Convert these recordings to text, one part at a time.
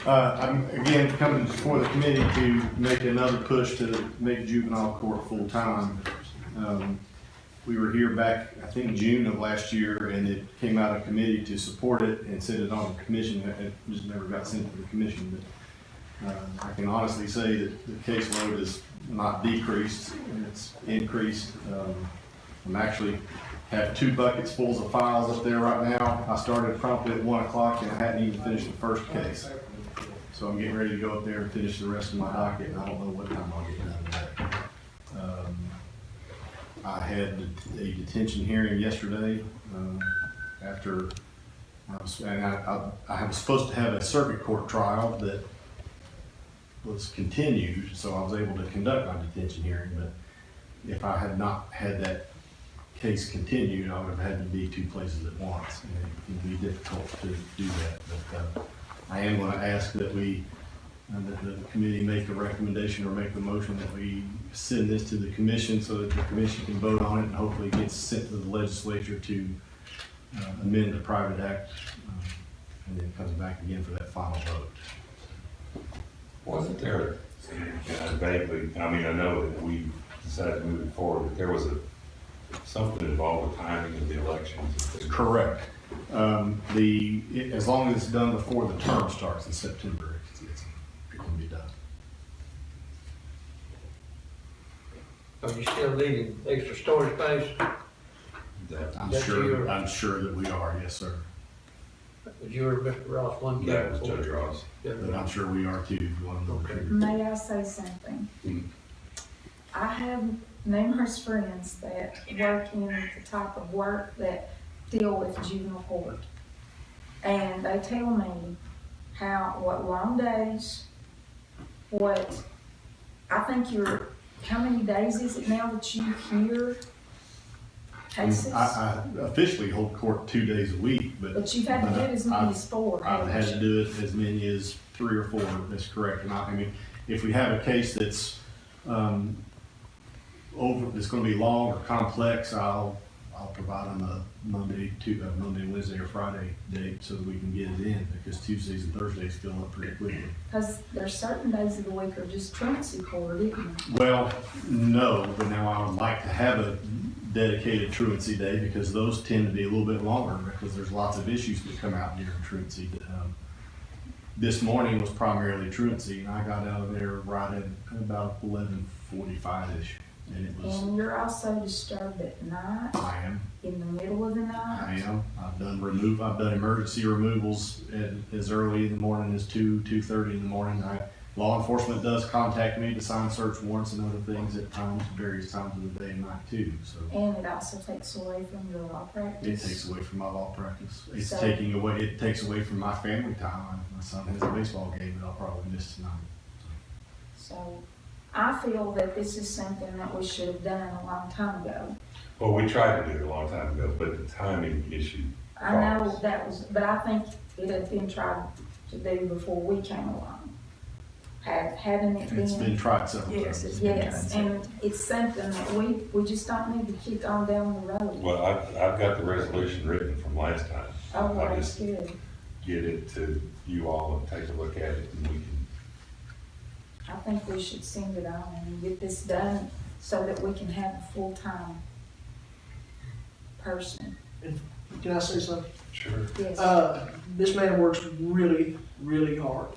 I'm again coming before the committee to make another push to make juvenile court full-time. We were here back, I think, June of last year, and it came out of committee to support it and send it on to commission. It just never got sent to the commission, but I can honestly say that the caseload is not decreased, it's increased. I'm actually have 2 buckets full of files up there right now. I started promptly at 1 o'clock and I hadn't even finished the first case. So I'm getting ready to go up there and finish the rest of my docket, and I don't know what time I'll get done with that. I had a detention hearing yesterday after I was supposed to have a circuit court trial that was continued, so I was able to conduct my detention hearing. But if I had not had that case continued, I would have had to be 2 places at once, and it would be difficult to do that. But I am going to ask that we, that the committee make a recommendation or make the motion that we send this to the commission so that the commission can vote on it and hopefully it gets sent to the legislature to amend the private act, and then comes back again for that final vote. Wasn't there, vaguely, I mean, I know that we decided to move it forward, but there was something involved with timing of the elections. Correct. As long as it's done before the term starts in September, it can be done. Are you still needing extra storage space? I'm sure that we are, yes, sir. Was you or Mr. Ross one? That was Judge Ross. But I'm sure we are too, if you want to know. Okay. May I say something? I have numerous friends that work in the type of work that deal with juvenile court. And they tell me what long days, how many days is it now that you hear cases? I officially hold court 2 days a week, but you've had to do as many as 4. I've had to do it as many as 3 or 4, that's correct. And I mean, if we have a case that's it's going to be long or complex, I'll provide them a Monday, Wednesday, or Friday date so that we can get it in, because Tuesdays and Thursdays fill up pretty quickly. Because there's certain days of the week are just truancy court, isn't it? Well, no, but now I would like to have a dedicated truancy day, because those tend to be a little bit longer because there's lots of issues that come out during truancy. This morning was primarily truancy, and I got out of there right at about 11:45-ish. And you're also disturbed at night? I am. In the middle of the night? I am. I've done emergency removals as early in the morning as 2:30 in the morning. Law enforcement does contact me to sign search warrants and other things at various times of the day and night too. So. And it also takes away from your law practice? It takes away from my law practice. It takes away from my family time. My son has a baseball game that I'll probably miss tonight. So I feel that this is something that we should have done a long time ago. Well, we tried to do it a long time ago, but the timing issue. I know but I think it had been tried to do before we came along. It's been tried several times. Yes, and it's something that we just don't need to keep on down the road. Well, I've got the resolution written from last time. Oh, I'll that's just good. get it to you all and take a look at it, and we can. I think we should send it on and get this done so that we can have a full-time person. Can I say something? Sure. Yes. This man works really, really hard.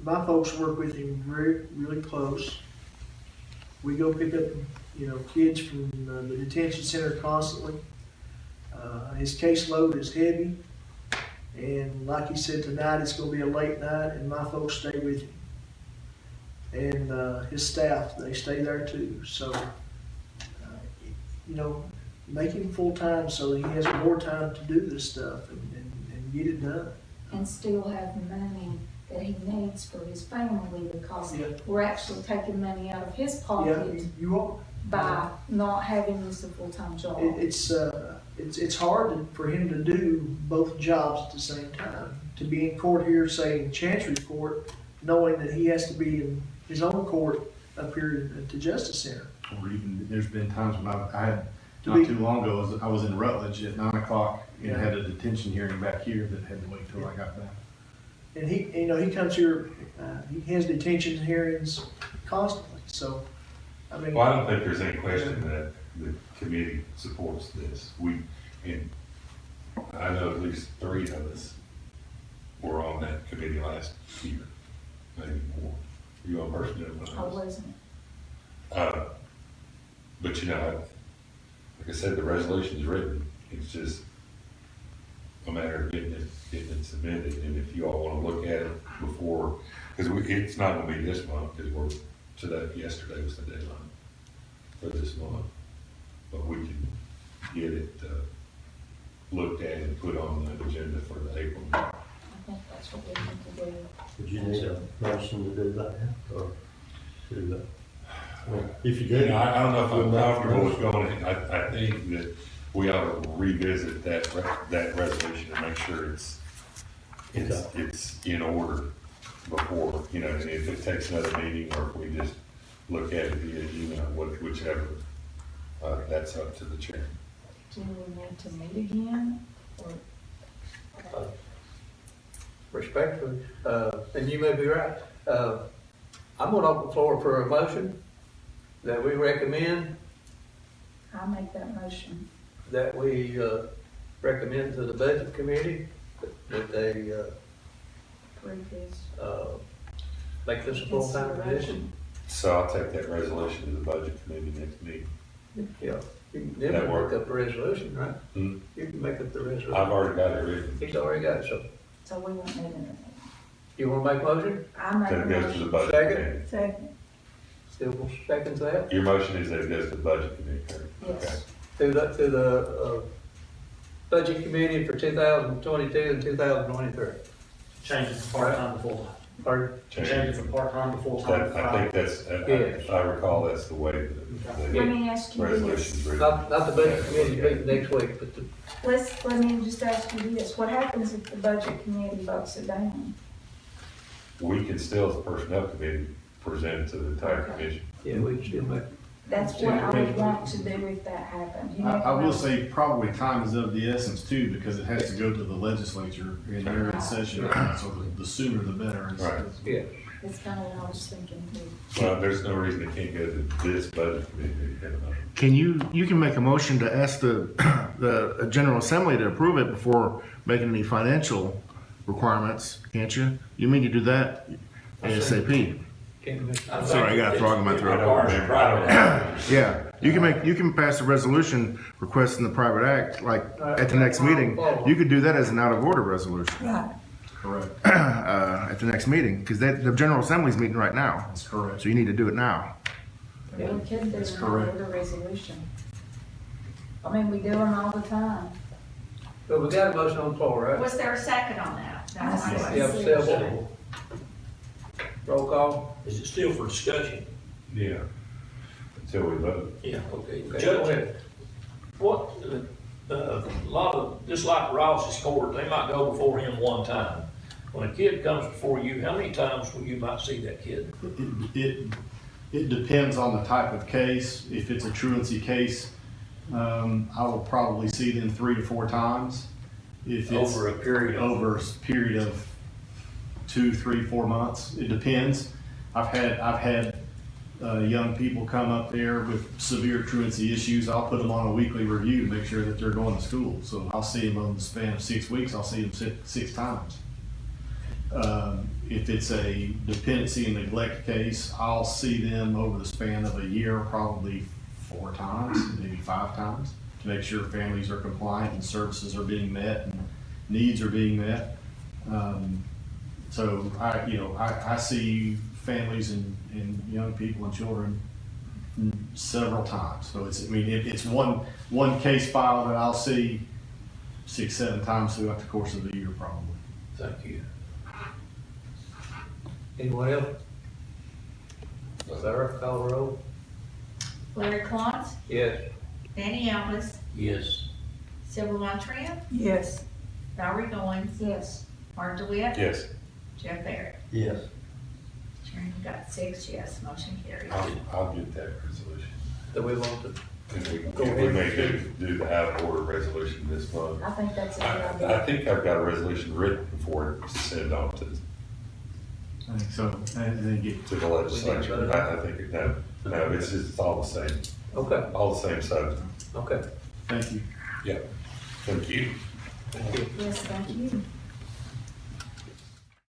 My folks work with him really close. We go pick up, kids from the detention center constantly. His caseload is heavy, and like he said, tonight it's going to be a late night, and my folks stay with him. And his staff, they stay there too. So, make him full-time so that he has more time to do this stuff and get it done. And still have the money that he needs for his family, because Yeah. we're actually taking money out of his Yeah, pocket you are. by not having this a full-time job. It's hard for him to do both jobs at the same time. To be in court here, say in Chancery Court, knowing that he has to be in his own court up here at the Justice Center. Or even, there's been times when I had not too long ago, I was in Rutledge at 9 o'clock and had a detention hearing back here that had to wait till I got back. And he, you know, he comes here, he has detention hearings constantly, so, I mean. Well, I don't think there's any question that the committee supports this. And I know at least 3 of us were on that committee last year, maybe more. You on personnel? I wasn't. But you know, like I said, the resolution's written. It's just a matter of getting it submitted. And if you all want to look at it before, because it's not going to be this month, because yesterday was the deadline for this month. But we can get it looked at and put on the agenda for the April meeting. I think that's what we need to do. Would you need a motion to do that, or to, well, if you did? I don't know if I'm comfortable with going, I think that we ought to revisit that resolution and make sure it's in order before, you know, and if it takes another meeting, or if we just look at it via email, whichever, that's up to the chair. Do we need to meet again, or? Respectfully, and you may be right, I'm gonna open the floor for a motion that we recommend, I'll make that motion. that we, recommend to the budget committee that they, Approve this. make this a full-time position. So I'll take that resolution to the budget committee next meeting. Yeah, you can then That make work? up the resolution, right? Hmm? You can make up the resolution. I've already got it written. He's already got it, so So we won't need anything. you wanna make a motion? I make a That it goes to the motion. budget Second. committee. Second, Still second to that? Your motion is that it goes to the budget committee, correct? yes. To the budget committee for 2022 and 2023. Change it from part-time to full-time. Or, Change it from part-time to full-time. That, I think that's, if I recall, that's the way Let the me ask you resolution's this. written. not the budget committee meeting next week, but the, Let me just ask you this. What happens if the budget committee votes it down? We can still, as a personnel committee, present it to the entire commission. yeah, we can still make. That's what I would want to do if that happened. You I never will know. say probably time is of the essence too, because it has to go to the legislature and they're in session, so the sooner the better. Right. Yeah, It's kind of what I was thinking too. Well, there's no reason it can't go to this budget committee. Can you can make a motion to ask the General Assembly to approve it before making any financial requirements, can't you? You mean to do that ASAP? can't miss. Sorry, I got a frog in my throat. Yeah, you can pass a resolution requesting the private act, like at the next meeting. You could do that as an out of order resolution, Right. Correct. at the next meeting, because the General Assembly's meeting right now. That's correct. So you need to do it now. We could do That's an correct. order resolution. I mean, we do them all the time. But we got a motion on the floor, right? Was there a second on that? That's my I question. Yeah, see. still, roll call. Is it still for discussion? Yeah. Until we vote. Yeah, okay. Okay, go Judge, ahead. what, a lot of, just like Ross's court, they might go before him one time. When a kid comes before you, how many times will you might see that kid? It depends on the type of case. If it's a truancy case, I will probably see them 3 to 4 times. If it's Over a period of, over a period of 2, 3, 4 months, it depends. I've had young people come up there with severe truancy issues. I'll put them on a weekly review to make sure that they're going to school. So I'll see them on the span of 6 weeks. I'll see them 6 times. If it's a dependency and neglect case, I'll see them over the span of a year, probably 4 times, maybe 5 times, to make sure families are compliant and services are being met and needs are being met. So I see families and young people and children several times. So it's one case file that I'll see 6, 7 times throughout the course of the year, probably. thank you. Anyone else? Sarah, call the roll. Larry Clontz, Yes. Danny Elvis, Yes. Sylvia Montreal, Yes. Valerie Goins, Yes. Mark DeWitt, Yes. Jeff Barrett. Yes. Sharon got 6 yes, motion carries. I'll get that resolution. Do we want to And Go we may ahead. do the out of order resolution this month. I think that's a good I idea. think I've got a resolution written before it's sent on to I think so, and then get, the legislature. I think it, no, it's all the same, Okay, all the same subject. okay, thank you. Yeah, thank you. thank you. Yes, thank you.